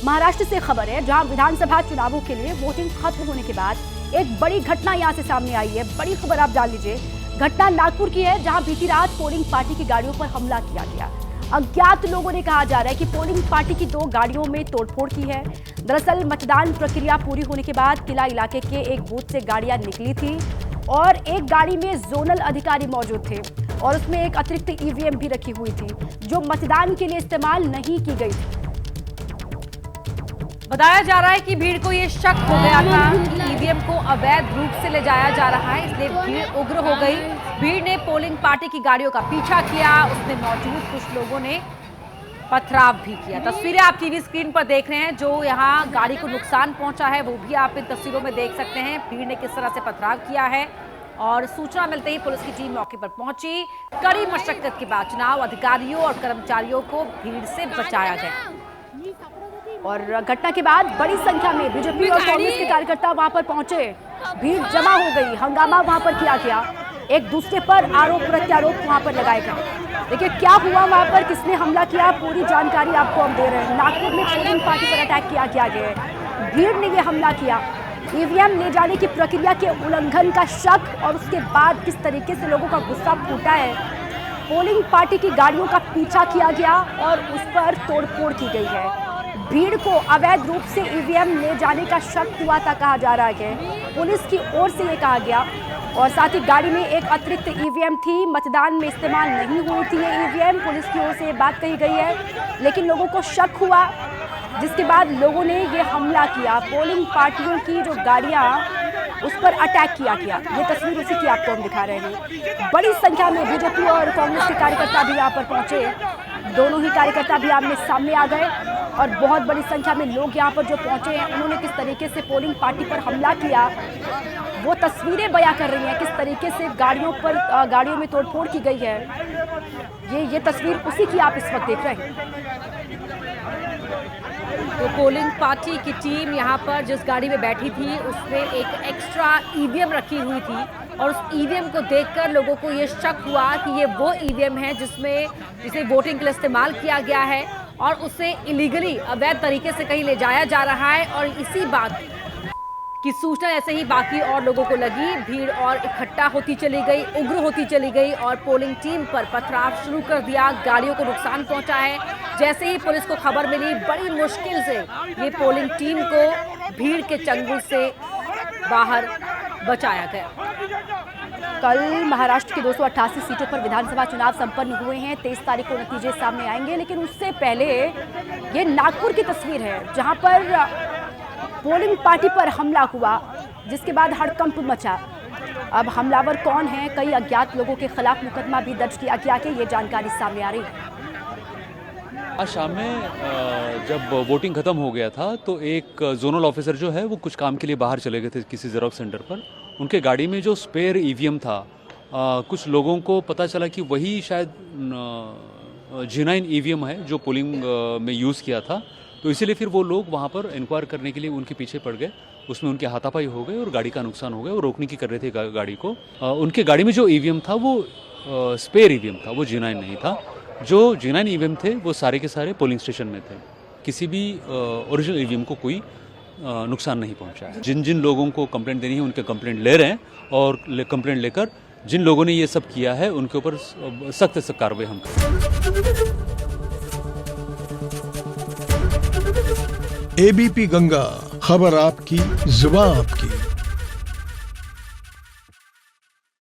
महाराष्ट्र से खबर है, जहां विधानसभा चुनावों के लिए वोटिंग खत्म होने के बाद एक बड़ी घटना यहां से सामने आई है। बड़ी खबर आप जान लीजिए। घटना नागपुर की है, जहां बीती रात पोलिंग पार्टी की गाड़ियों पर हमला किया गया। अज्ञात लोगों ने कहा जा रहा है कि पोलिंग पार्टी की 2 गाड़ियों में तोड़फोड़ की है। दरअसल मतदान प्रक्रिया पूरी होने के बाद किला इलाके के एक बूथ से गाड़ियां निकली थी और एक गाड़ी में जोनल अधिकारी मौजूद थे और उसमें एक अतिरिक्त ईवीएम भी रखी हुई थी, जो मतदान के लिए इस्तेमाल नहीं की गई थी। बताया जा रहा है कि भीड़ को ये शक हो गया था कि ईवीएम को अवैध रूप से ले जाया जा रहा है, इसलिए भीड़ उग्र हो गई। भीड़ ने पोलिंग पार्टी की गाड़ियों का पीछा किया, उसमें मौजूद कुछ लोगों ने पथराव भी किया। तस्वीरें आप टीवी स्क्रीन पर देख रहे हैं। जो यहाँ गाड़ी को नुकसान पहुंचा है वो भी आप इन तस्वीरों में देख सकते हैं। भीड़ ने किस तरह से पथराव किया है और सूचना मिलते ही पुलिस की टीम मौके पर पहुंची। कड़ी मशक्कत के बाद चुनाव अधिकारियों और कर्मचारियों को भीड़ से बचाया गया। और घटना के बाद बड़ी संख्या में बीजेपी और कांग्रेस के कार्यकर्ता वहां पर पहुंचे। भीड़ जमा हो गई, हंगामा वहां पर किया गया, एक दूसरे पर आरोप प्रत्यारोप वहां पर लगाए गए। देखिए क्या हुआ वहां पर, किसने हमला किया, पूरी जानकारी आपको हम दे रहे हैं। नागपुर में पोलिंग पार्टी पर अटैक किया गया है, भीड़ ने ये हमला किया। ईवीएम ले जाने की प्रक्रिया के उल्लंघन का शक और उसके बाद किस तरीके से लोगों का गुस्सा फूटा है। पोलिंग पार्टी की गाड़ियों का पीछा किया गया और उस पर तोड़फोड़ की गई है। भीड़ को अवैध रूप से ईवीएम ले जाने का शक हुआ था, कहा जा रहा है। पुलिस की ओर से ये कहा गया और साथ ही गाड़ी में एक अतिरिक्त ईवीएम थी, मतदान में इस्तेमाल नहीं हुई थी ये ईवीएम। पुलिस की ओर से ये बात कही गई है, लेकिन लोगों को शक हुआ, जिसके बाद लोगों ने ये हमला किया। पोलिंग पार्टियों की जो गाड़ियां, उस पर अटैक किया गया। ये तस्वीर उसी की आपको हम दिखा रहे हैं। बड़ी संख्या में बीजेपी और कांग्रेस के कार्यकर्ता भी यहाँ पर पहुंचे। दोनों ही कार्यकर्ता भी आमने सामने आ गए और बहुत बड़ी संख्या में लोग यहाँ पर जो पहुंचे हैं, उन्होंने किस तरीके से पोलिंग पार्टी पर हमला किया वो तस्वीरें बयां कर रही हैं। किस तरीके से गाड़ियों में तोड़फोड़ की गई है, ये तस्वीर उसी की आप इस वक्त देख रहे हैं। तो पोलिंग पार्टी की टीम यहाँ पर जिस गाड़ी में बैठी थी उसमें एक एक्स्ट्रा ईवीएम रखी हुई थी और उस ईवीएम को देखकर लोगों को ये शक हुआ कि ये वो ईवीएम है जिसे वोटिंग के लिए इस्तेमाल किया गया है और उसे इलीगली अवैध तरीके से कहीं ले जाया जा रहा है। और इसी बात की सूचना ऐसे ही बाकी और लोगों को लगी। भीड़ और इकट्ठा होती चली गई, उग्र होती चली गई और पोलिंग टीम पर पथराव शुरू कर दिया। गाड़ियों को नुकसान पहुंचा है। जैसे ही पुलिस को खबर मिली, बड़ी मुश्किल से ये पोलिंग टीम को भीड़ के चंगुल से बाहर बचाया गया। कल महाराष्ट्र की 288 सीटों पर विधानसभा चुनाव संपन्न हुए हैं। 23 तारीख को नतीजे सामने आएंगे, लेकिन उससे पहले ये नागपुर की तस्वीर है, जहां पर पोलिंग पार्टी पर हमला हुआ, जिसके बाद हड़कंप मचा। अब हमलावर कौन है, कई अज्ञात लोगों के खिलाफ मुकदमा भी दर्ज किया गया है, ये जानकारी सामने आ रही है। आज शाम में जब वोटिंग खत्म हो गया था तो एक जोनल ऑफिसर जो है वो कुछ काम के लिए बाहर चले गए थे किसी जेरोक्स सेंटर पर। उनके गाड़ी में जो स्पेयर ईवीएम था, कुछ लोगों को पता चला कि वही शायद G9 ईवीएम है जो पोलिंग में यूज़ किया था। तो इसीलिए फिर वो लोग वहाँ पर इंक्वायर करने के लिए उनके पीछे पड़ गए। उसमें उनके हाथापाई हो गए और गाड़ी का नुकसान हो गया। वो रोकने की कर रहे थे गाड़ी को। उनके गाड़ी में जो ईवीएम था वो स्पेयर ईवीएम था, वो G9 नहीं था। जो G9 ईवीएम थे वो सारे के सारे पोलिंग स्टेशन में थे। किसी भी ओरिजिनल ईवीएम को कोई नुकसान नहीं पहुंचा है। जिन जिन लोगों को कंप्लेंट देनी है उनके कंप्लेंट ले रहे हैं और कंप्लेंट लेकर जिन लोगों ने ये सब किया है उनके ऊपर सख्त से कार्रवाई हम करेंगे। ABP गंगा, खबर आपकी, जुबान आपकी।